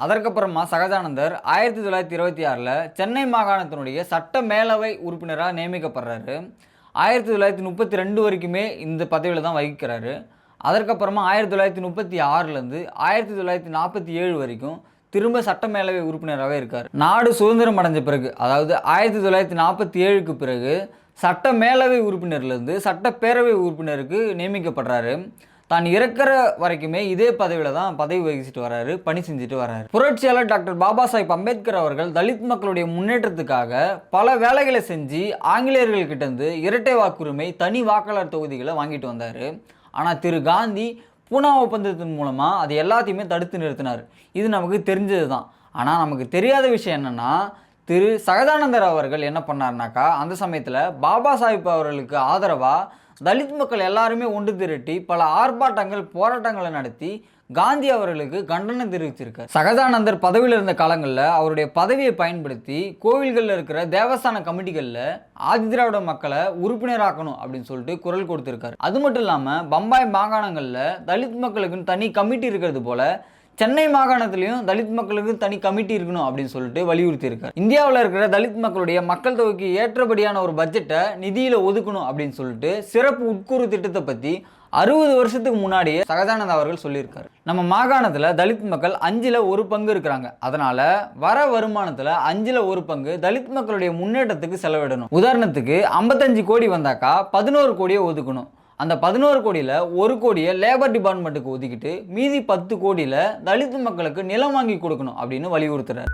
அதற்கப்புறமா சகஜானந்தர் 1926 சென்னை மாகாணத்தினுடைய சட்ட மேலவை உறுப்பினராக நியமிக்கப்படுறாரு. 1932 வரைக்குமே இந்த பதவியில் தான் வகிக்கிறாரு. அதற்கப்புறமா 1936 1947 வரைக்கும் திரும்ப சட்ட மேலவை உறுப்பினராகவே இருக்கார். நாடு சுதந்திரம் அடைஞ்ச பிறகு, அதாவது 1947க்கு பிறகு சட்ட மேலவை உறுப்பினர்லேருந்து சட்டப்பேரவை உறுப்பினருக்கு நியமிக்கப்படுறாரு. தான் இறக்கிற வரைக்குமே இதே பதவியில் தான் பதவி வகிச்சுட்டு வர்றாரு, பணி செஞ்சுட்டு வர்றாரு. புரட்சியாளர் டாக்டர் பாபா சாஹிப் அம்பேத்கர் அவர்கள் தலித் மக்களுடைய முன்னேற்றத்துக்காக பல வேலைகளை செஞ்சு ஆங்கிலேயர்கள்கிட்டேருந்து இரட்டை வாக்குரிமை, தனி வாக்காளர் தொகுதிகளை வாங்கிட்டு வந்தார். ஆனால் திரு காந்தி பூனா ஒப்பந்தத்தின் மூலமாக அது எல்லாத்தையுமே தடுத்து நிறுத்தினார். இது நமக்கு தெரிஞ்சது தான். ஆனால் நமக்கு தெரியாத விஷயம் என்னென்னா, திரு சகஜானந்தர் அவர்கள் என்ன பண்ணார்னாக்கா, அந்த சமயத்தில் பாபா சாஹிப் அவர்களுக்கு ஆதரவாக தலித் மக்கள் எல்லாருமே ஒன்று திரட்டி பல ஆர்ப்பாட்டங்கள், போராட்டங்களை நடத்தி காந்தி அவர்களுக்கு கண்டனம் தெரிவிச்சிருக்கார். சகஜானந்தர் பதவியில் இருந்த காலங்களில் அவருடைய பதவியை பயன்படுத்தி கோவில்களில் இருக்கிற தேவஸ்தான கமிட்டிகளில் ஆதிதிராவிட மக்களை உறுப்பினராக்கணும் அப்படின்னு சொல்லிட்டு குரல் கொடுத்திருக்காரு. அது மட்டும் இல்லாமல் பம்பாய் மாகாணங்களில் தலித் மக்களுக்குன்னு தனி கமிட்டி இருக்கிறது போல சென்னை மாகாணத்திலையும் தலித் மக்களுக்கு தனி கமிட்டி இருக்கணும் அப்படின்னு சொல்லிட்டு வலியுறுத்தி இருக்காரு. இந்தியாவில் இருக்கிற தலித் மக்களுடைய மக்கள் தொகைக்கு ஏற்றபடியான ஒரு பட்ஜெட்டை நிதியில் ஒதுக்கணும் அப்படின்னு சொல்லிட்டு சிறப்பு உட்கூறு திட்டத்தை பற்றி 60 வருஷத்துக்கு முன்னாடியே சகஜானந்த அவர்கள் சொல்லியிருக்காரு. நம்ம மாகாணத்தில் தலித் மக்கள் 5ல் 1 பங்கு இருக்கிறாங்க. அதனால வர வருமானத்தில் 5ல் 1 பங்கு தலித் மக்களுடைய முன்னேற்றத்துக்கு செலவிடணும். உதாரணத்துக்கு 55 கோடி வந்தாக்கா 11 கோடியை ஒதுக்கணும். அந்த 11 கோடியில் 1 கோடியை லேபர் டிபார்ட்மெண்ட்டுக்கு ஒதுக்கிட்டு மீதி 10 கோடியில் தலித் மக்களுக்கு நிலம் வாங்கி கொடுக்கணும் அப்படின்னு வலியுறுத்துறாரு.